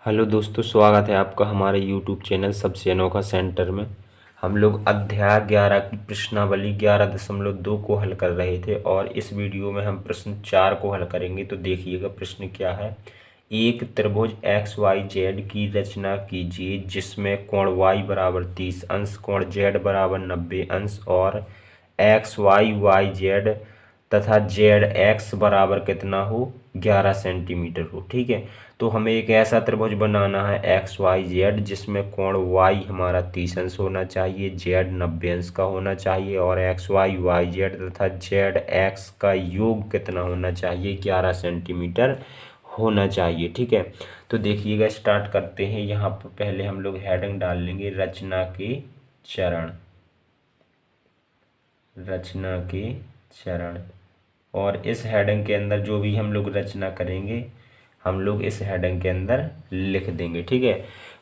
Hello दोस्तों, स्वागत है आपका हमारे यूट्यूब चैनल सबसे अनोखा सेंटर में। हम लोग अध्याय 11 की प्रश्नावली 11.2 को हल कर रहे थे और इस वीडियो में हम प्रश्न 4 को हल करेंगे। तो देखिएगा प्रश्न क्या है। एक त्रिभुज एक्स वाई जेड की रचना कीजिए जिसमें कोण y बराबर 30 अंश, कोण z बराबर 90 अंश और एक्स वाई वाई जेड तथा जेड एक्स बराबर कितना हो 11 सेंटीमीटर हो। ठीक है, तो हमें एक ऐसा त्रिभुज बनाना है एक्स वाई जेड जिसमें कोण y हमारा 30 अंश होना चाहिए, जेड 90 अंश का होना चाहिए और एक्स वाई वाई जेड तथा जेड एक्स का योग कितना होना चाहिए 11 सेंटीमीटर होना चाहिए। ठीक है, तो देखिएगा स्टार्ट करते हैं। यहाँ पर पहले हम लोग हेडिंग डाल लेंगे रचना के चरण, रचना के चरण। और इस हेडिंग के अंदर जो भी हम लोग रचना करेंगे हम लोग इस हेडिंग के अंदर लिख देंगे। ठीक है,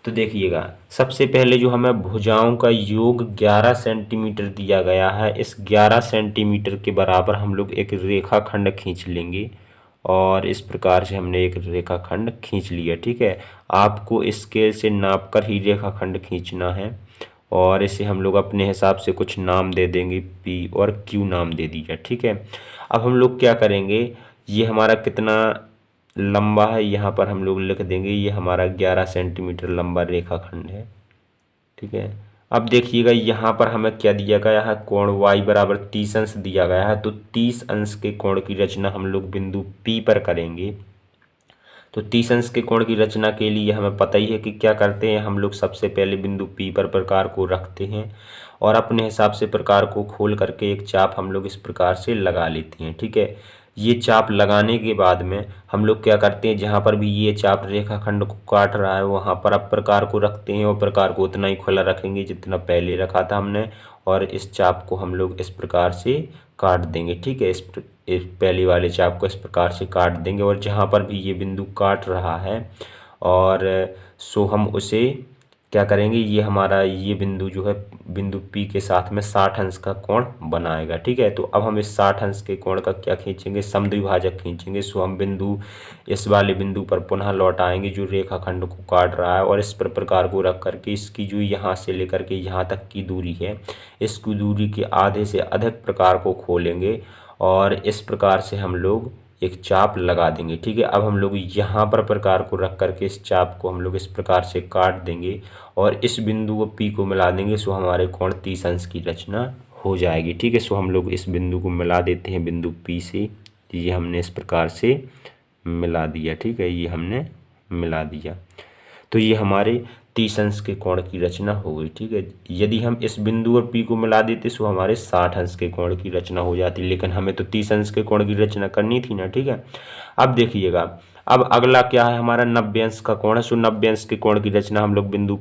तो देखिएगा सबसे पहले जो हमें भुजाओं का योग 11 सेंटीमीटर दिया गया है, इस 11 सेंटीमीटर के बराबर हम लोग एक रेखाखंड खींच लेंगे और इस प्रकार से हमने एक रेखाखंड खींच लिया। ठीक है, आपको स्केल से नाप कर ही रेखाखंड खींचना है और इसे हम लोग अपने हिसाब से कुछ नाम दे देंगे, पी और क्यू नाम दे दीजिए। ठीक है, अब हम लोग क्या करेंगे, ये हमारा कितना लंबा है यहाँ पर हम लोग लिख देंगे, ये हमारा 11 सेंटीमीटर लंबा रेखाखंड है। ठीक है, अब देखिएगा यहाँ पर हमें क्या दिया गया है, कोण y बराबर 30 अंश दिया गया है। तो 30 अंश के कोण की रचना हम लोग बिंदु P पर करेंगे। तो 30 अंश के कोण की रचना के लिए हमें पता ही है कि क्या करते हैं, हम लोग सबसे पहले बिंदु P पर प्रकार को रखते हैं और अपने हिसाब से प्रकार को खोल करके एक चाप हम लोग इस प्रकार से लगा लेते हैं। ठीक है, ये चाप लगाने के बाद में हम लोग क्या करते हैं, जहाँ पर भी ये चाप रेखाखंड को काट रहा है वहाँ पर अब प्रकार को रखते हैं और प्रकार को उतना ही खुला रखेंगे जितना पहले रखा था हमने, और इस चाप को हम लोग इस प्रकार से काट देंगे। ठीक है, इस पहले वाले चाप को इस प्रकार से काट देंगे और जहाँ पर भी ये बिंदु काट रहा है और सो हम उसे क्या करेंगे, ये हमारा ये बिंदु जो है बिंदु P के साथ में 60 अंश का कोण बनाएगा। ठीक है, तो अब हम इस 60 अंश के कोण का क्या खींचेंगे, समद्विभाजक खींचेंगे। सो हम बिंदु इस वाले बिंदु पर पुनः लौट आएंगे जो रेखाखंड को काट रहा है और इस पर प्रकार को रख करके इसकी जो यहाँ से लेकर के यहाँ तक की दूरी है, इसकी दूरी के आधे से अधिक प्रकार को खोलेंगे और इस प्रकार से हम लोग एक चाप लगा देंगे। ठीक है, अब हम लोग यहाँ पर प्रकार को रख करके इस चाप को हम लोग इस प्रकार से काट देंगे और इस बिंदु को P को मिला देंगे। सो हमारे कोण 30 अंश की रचना हो जाएगी। ठीक है, सो हम लोग इस बिंदु को मिला देते हैं बिंदु P से, ये हमने इस प्रकार से मिला दिया। ठीक है, ये हमने मिला दिया, तो ये हमारे 30 अंश के कोण की रचना हो गई। ठीक है, यदि हम इस बिंदु और P को मिला देते तो हमारे 60 अंश के कोण की रचना हो जाती, लेकिन हमें तो 30 अंश के कोण की रचना करनी थी ना। ठीक है, अब देखिएगा अब अगला क्या है, हमारा 90 अंश का कोण है। सो 90 अंश के कोण की रचना हम लोग बिंदु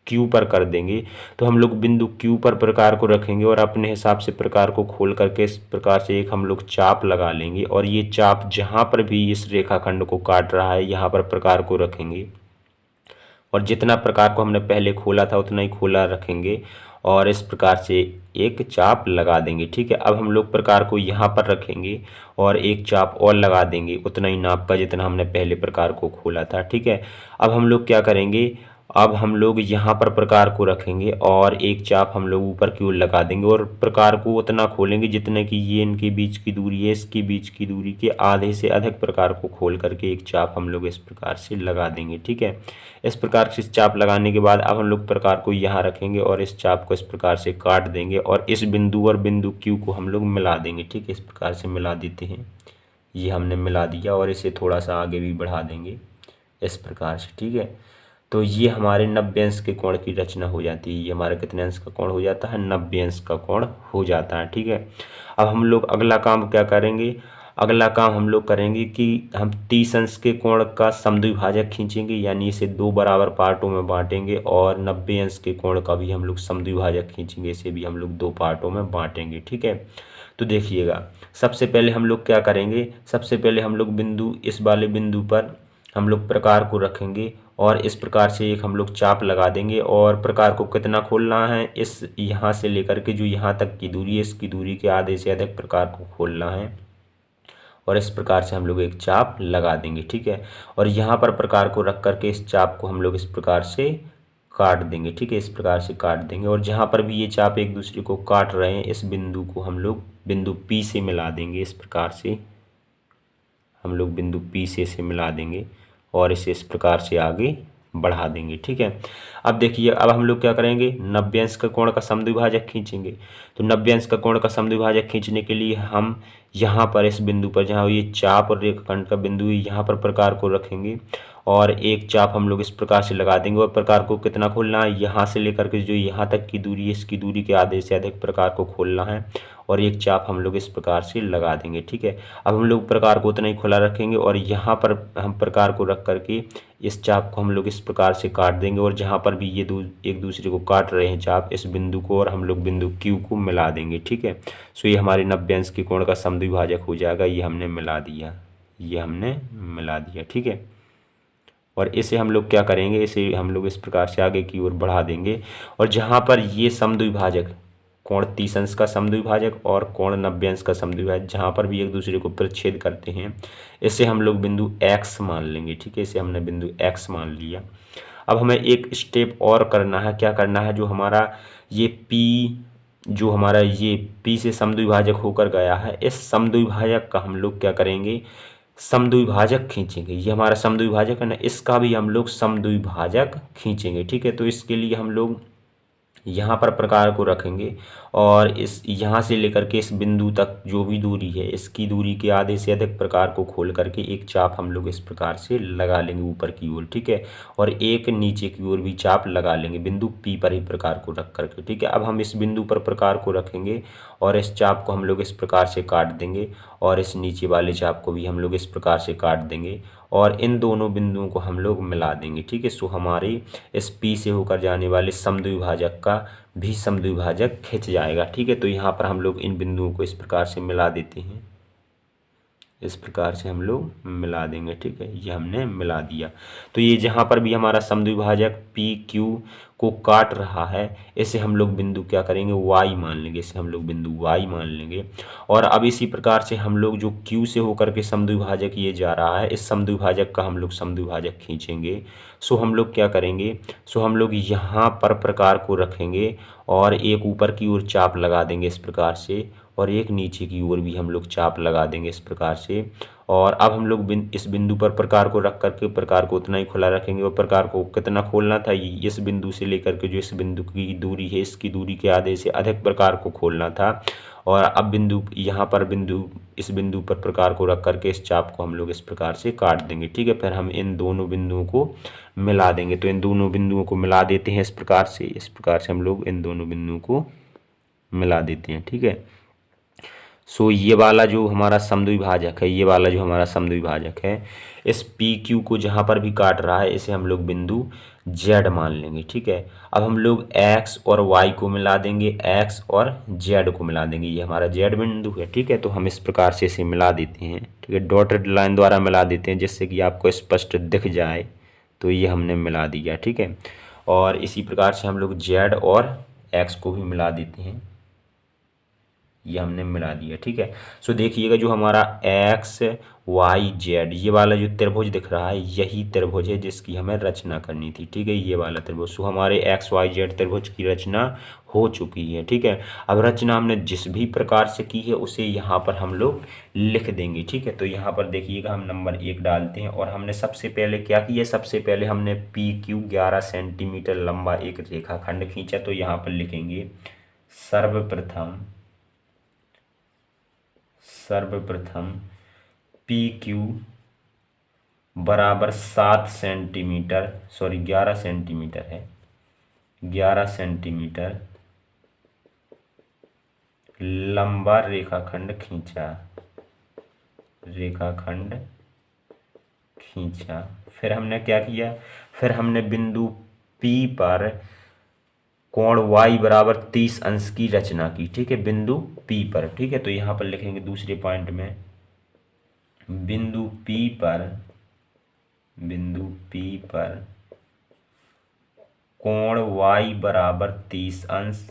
Q पर कर देंगे। तो हम लोग बिंदु Q पर प्रकार को रखेंगे और अपने हिसाब से प्रकार को खोल करके इस प्रकार से एक हम लोग चाप लगा लेंगे और ये चाप जहाँ पर भी इस रेखाखंड को काट रहा है यहाँ पर प्रकार को रखेंगे और जितना प्रकार को हमने पहले खोला था उतना ही खोला रखेंगे और इस प्रकार से एक चाप लगा देंगे। ठीक है, अब हम लोग प्रकार को यहाँ पर रखेंगे और एक चाप और लगा देंगे उतना ही नाप का जितना हमने पहले प्रकार को खोला था। ठीक है, अब हम लोग क्या करेंगे, अब हम लोग यहाँ पर प्रकार को रखेंगे और एक चाप हम लोग ऊपर की ओर लगा देंगे और प्रकार को उतना खोलेंगे जितने की ये इनके बीच की दूरी है, इसके बीच की दूरी के आधे से अधिक प्रकार को खोल करके एक चाप हम लोग इस प्रकार से लगा देंगे। ठीक है, इस प्रकार से चाप लगाने के बाद अब हम लोग प्रकार को यहाँ रखेंगे और इस चाप को इस प्रकार से काट देंगे और इस बिंदु और बिंदु Q को हम लोग मिला देंगे। ठीक है, इस प्रकार से मिला देते हैं, ये हमने मिला दिया और इसे थोड़ा सा आगे भी बढ़ा देंगे इस प्रकार से। ठीक है, तो ये हमारे 90 अंश के कोण की रचना हो जाती है। ये हमारा कितने अंश का कोण हो जाता है, 90 अंश का कोण हो जाता है। ठीक है, अब हम लोग अगला काम क्या करेंगे, अगला काम हम लोग करेंगे कि हम 30 अंश के कोण का समद्विभाजक खींचेंगे, यानी इसे 2 बराबर पार्टों में बांटेंगे और 90 अंश के कोण का भी हम लोग समद्विभाजक खींचेंगे, इसे भी हम लोग 2 पार्टों में बांटेंगे। ठीक है, तो देखिएगा सबसे पहले हम लोग क्या करेंगे, सबसे पहले हम लोग बिंदु इस वाले बिंदु पर हम लोग प्रकार को रखेंगे और इस प्रकार से एक हम लोग चाप लगा देंगे और प्रकार को कितना खोलना है, इस यहाँ से लेकर के जो यहाँ तक की दूरी है इसकी दूरी के आधे से अधिक प्रकार को खोलना है और इस प्रकार से हम लोग एक चाप लगा देंगे, ठीक है। और यहाँ पर प्रकार को रख करके इस चाप को हम लोग इस प्रकार से काट देंगे, ठीक है, इस प्रकार से काट देंगे। और जहाँ पर भी ये चाप एक दूसरे को काट रहे हैं, इस बिंदु को हम लोग बिंदु P से मिला देंगे। इस प्रकार से हम लोग बिंदु P से मिला देंगे और इसे इस प्रकार से आगे बढ़ा देंगे, ठीक है। अब देखिए, अब हम लोग क्या करेंगे, 90 अंश का कोण का समद्विभाजक खींचेंगे। तो 90 अंश का कोण का समद्विभाजक खींचने के लिए हम यहाँ पर इस बिंदु पर, जहाँ ये चाप और रेखाखंड का बिंदु है, यहाँ पर प्रकार को रखेंगे और एक चाप हम लोग इस प्रकार से लगा देंगे। और प्रकार को कितना खोलना है, यहाँ से लेकर के जो यहाँ तक की दूरी है, इसकी दूरी के आधे से अधिक प्रकार को खोलना है और एक चाप हम लोग इस प्रकार से लगा देंगे, ठीक है। अब हम लोग प्रकार को उतना ही खुला रखेंगे और यहाँ पर हम प्रकार को रख करके इस चाप को हम लोग इस प्रकार से काट देंगे। और जहाँ पर भी ये एक दूसरे को काट रहे हैं चाप, इस बिंदु को और हम लोग बिंदु Q को मिला देंगे, ठीक है। सो ये हमारे 90 अंश के कोण का समद्विभाजक हो जाएगा। ये हमने मिला दिया, ये हमने मिला दिया, ठीक है। और इसे हम लोग क्या करेंगे, इसे हम लोग इस प्रकार से आगे की ओर बढ़ा देंगे। और जहाँ पर ये समद्विभाजक कोण 30 अंश का समद्विभाजक और कोण 90 अंश का समद्विभाजक जहाँ पर भी एक दूसरे को प्रतिच्छेद करते हैं, इसे हम लोग बिंदु X मान लेंगे, ठीक है। इसे हमने बिंदु X मान लिया। अब हमें एक स्टेप और करना है। क्या करना है, जो हमारा ये P से समद्विभाजक होकर गया है, इस समद्विभाजक का हम लोग क्या करेंगे, समद्विभाजक खींचेंगे। ये हमारा समद्विभाजक है ना, इसका भी हम लोग समद्विभाजक खींचेंगे, ठीक है। तो इसके लिए हम लोग यहाँ पर प्रकार को रखेंगे और इस यहाँ से लेकर के इस बिंदु तक जो भी दूरी है, इसकी दूरी के आधे से अधिक प्रकार को खोल करके एक चाप हम लोग इस प्रकार से लगा लेंगे ऊपर की ओर, ठीक है। और एक नीचे की ओर भी चाप लगा लेंगे बिंदु P पर ही प्रकार को रख करके, ठीक है। अब हम इस बिंदु पर प्रकार को रखेंगे और इस चाप को हम लोग इस प्रकार से काट देंगे और इस नीचे वाले चाप को भी हम लोग इस प्रकार से काट देंगे और इन दोनों बिंदुओं को हम लोग मिला देंगे, ठीक है। सो हमारे इस P से होकर जाने वाले समद्विभाजक का भी समद्विभाजक खिंच जाएगा, ठीक है। तो यहाँ पर हम लोग इन बिंदुओं को इस प्रकार से मिला देते हैं, इस प्रकार से हम लोग मिला देंगे, ठीक है। ये हमने मिला दिया। तो ये जहाँ पर भी हमारा समद्विभाजक PQ को काट रहा है, इसे हम लोग बिंदु क्या करेंगे, Y मान लेंगे। इसे हम लोग बिंदु Y मान लेंगे। और अब इसी प्रकार से हम लोग जो Q से होकर के समद्विभाजक ये जा रहा है, इस समद्विभाजक का हम लोग समद्विभाजक खींचेंगे। सो हम लोग क्या करेंगे, सो हम लोग यहाँ पर प्रकार को रखेंगे और एक ऊपर की ओर चाप लगा देंगे इस प्रकार से और एक नीचे की ओर भी हम लोग चाप लगा देंगे इस प्रकार से। और अब हम लोग इस बिंदु पर प्रकार को रख करके प्रकार को उतना ही खुला रखेंगे। और प्रकार को कितना खोलना था, इस बिंदु से लेकर के जो इस बिंदु की दूरी है, इसकी दूरी के आधे से अधिक प्रकार को खोलना था। और अब बिंदु यहाँ पर इस बिंदु पर प्रकार को रख करके इस चाप को हम लोग इस प्रकार से काट देंगे, ठीक है। फिर हम इन दोनों बिंदुओं को मिला देंगे। तो इन दोनों बिंदुओं को मिला देते हैं इस प्रकार से हम लोग इन दोनों बिंदुओं को मिला देते हैं, ठीक है। सो ये वाला जो हमारा समद्विभाजक है, ये वाला जो हमारा समद्विभाजक है, इस PQ को जहाँ पर भी काट रहा है, इसे हम लोग बिंदु Z मान लेंगे, ठीक है। अब हम लोग X और Y को मिला देंगे, X और Z को मिला देंगे। ये हमारा Z बिंदु है, ठीक है। तो हम इस प्रकार से इसे मिला देते हैं, ठीक है। डॉटेड लाइन द्वारा मिला देते हैं जिससे कि आपको स्पष्ट दिख जाए। तो ये हमने मिला दिया, ठीक है। और इसी प्रकार से हम लोग Z और X को भी मिला देते हैं। ये हमने मिला दिया, ठीक है। सो देखिएगा, जो हमारा XYZ ये वाला जो त्रिभुज दिख रहा है, यही त्रिभुज है जिसकी हमें रचना करनी थी, ठीक है। ये वाला त्रिभुज, सो हमारे XYZ त्रिभुज की रचना हो चुकी है, ठीक है। अब रचना हमने जिस भी प्रकार से की है उसे यहाँ पर हम लोग लिख देंगे, ठीक है। तो यहाँ पर देखिएगा, हम नंबर 1 डालते हैं और हमने सबसे पहले क्या किया, सबसे पहले हमने PQ 11 सेंटीमीटर लंबा एक रेखाखंड खींचा। तो यहाँ पर लिखेंगे सर्वप्रथम PQ बराबर 7 सेंटीमीटर, सॉरी 11 सेंटीमीटर है, 11 सेंटीमीटर लंबा रेखाखंड खींचा। फिर हमने क्या किया, फिर हमने बिंदु P पर कोण Y बराबर 30 अंश की रचना की, ठीक है, बिंदु P पर, ठीक है। तो यहाँ पर लिखेंगे दूसरे पॉइंट में, बिंदु P पर कोण Y बराबर 30 अंश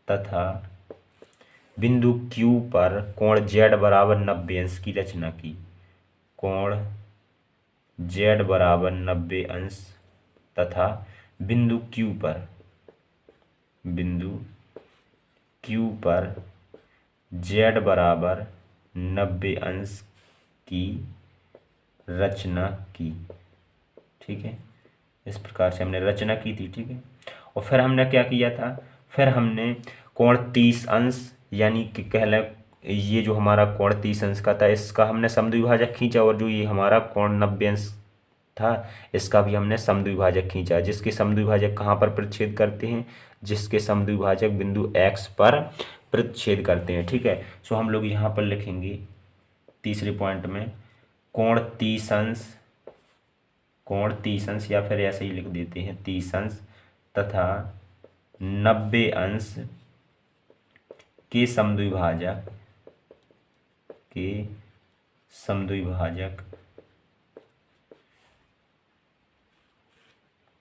तथा बिंदु Q पर कोण Z बराबर 90 अंश की रचना की। कोण Z बराबर 90 अंश तथा बिंदु Q पर Z बराबर 90 अंश की रचना की। ठीक है, इस प्रकार से हमने रचना की थी। ठीक है, और फिर हमने क्या किया था, फिर हमने कोण 30 अंश यानी कि कह लें ये जो हमारा कोण 30 अंश का था इसका हमने समद्विभाजक खींचा, और जो ये हमारा कोण 90 अंश था इसका भी हमने समद्विभाजक खींचा, जिसके समद्विभाजक कहाँ पर प्रतिच्छेद करते हैं, जिसके समद्विभाजक बिंदु X पर प्रतिच्छेद करते हैं। ठीक है, सो हम लोग यहाँ पर लिखेंगे तीसरे पॉइंट में कोण 30 अंश या फिर ऐसे ही लिख देते हैं 30 अंश तथा 90 अंश के समद्विभाजक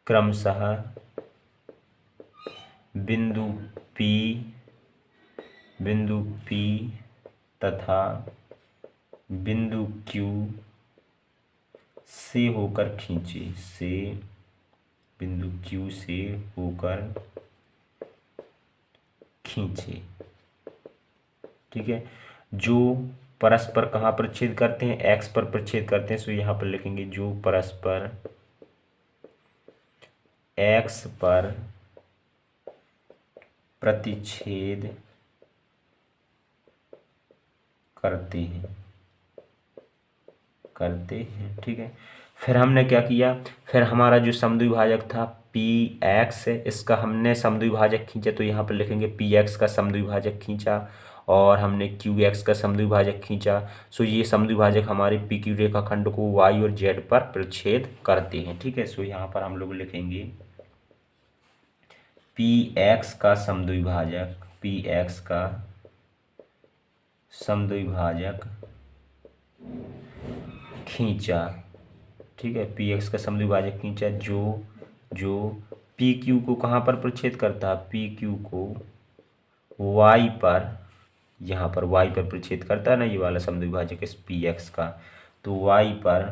क्रमशः बिंदु P तथा बिंदु Q से होकर खींचे। ठीक है, जो परस्पर कहाँ पर छेद करते हैं, X पर प्रतिच्छेद करते हैं। सो यहाँ पर लिखेंगे जो परस्पर X पर प्रतिच्छेद करते हैं। ठीक है, फिर हमने क्या किया, फिर हमारा जो समद्विभाजक था PX इसका हमने समद्विभाजक खींचा, तो यहाँ पर लिखेंगे PX का समद्विभाजक खींचा और हमने QX का समद्विभाजक खींचा। सो ये समद्विभाजक हमारे PQ रेखाखंड को Y और Z पर प्रतिच्छेद करते हैं। ठीक है, सो यहाँ पर हम लोग लिखेंगे PX का समद्विभाजक खींचा। ठीक है, PX का समद्विभाजक खींचा जो PQ को कहाँ पर प्रतिच्छेद करता है, PQ को Y पर, यहाँ पर Y पर प्रतिच्छेद करता है ना ये वाला समद्विभाजक इस PX का, तो Y पर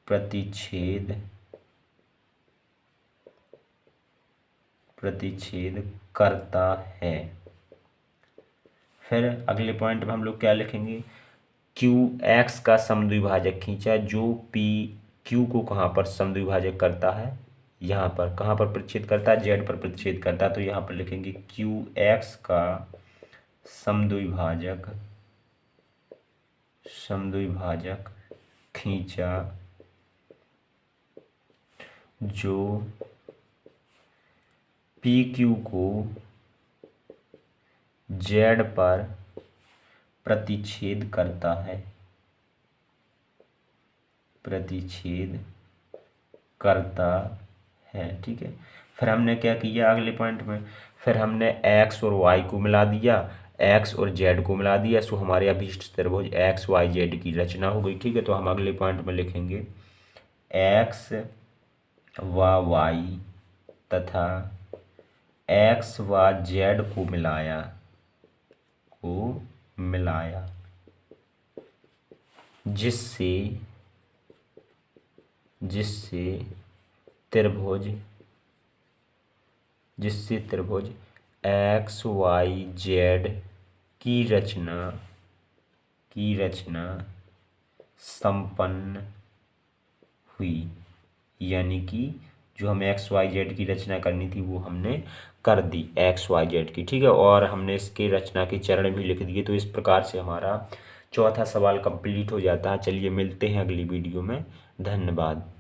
प्रतिच्छेद करता है। फिर अगले पॉइंट में हम लोग क्या लिखेंगे, QX का समद्विभाजक खींचा जो PQ को कहाँ पर समद्विभाजक करता है, यहाँ पर कहाँ पर प्रतिच्छेद करता है, Z पर प्रतिच्छेद करता है। तो यहाँ पर लिखेंगे QX का समद्विभाजक खींचा जो PQ को Z पर प्रतिच्छेद करता है। ठीक है, फिर हमने क्या किया अगले पॉइंट में, फिर हमने X और Y को मिला दिया, X और Z को मिला दिया। सो हमारे अभीष्ट त्रिभुज XYZ की रचना हो गई। ठीक है, तो हम अगले पॉइंट में लिखेंगे X व Y तथा X व Z को मिलाया जिससे त्रिभुज XYZ की रचना संपन्न हुई। यानी कि जो हमें XYZ की रचना करनी थी वो हमने कर दी XYZ की। ठीक है, और हमने इसके रचना के चरण भी लिख दिए। तो इस प्रकार से हमारा चौथा सवाल कंप्लीट हो जाता है। चलिए मिलते हैं अगली वीडियो में। धन्यवाद।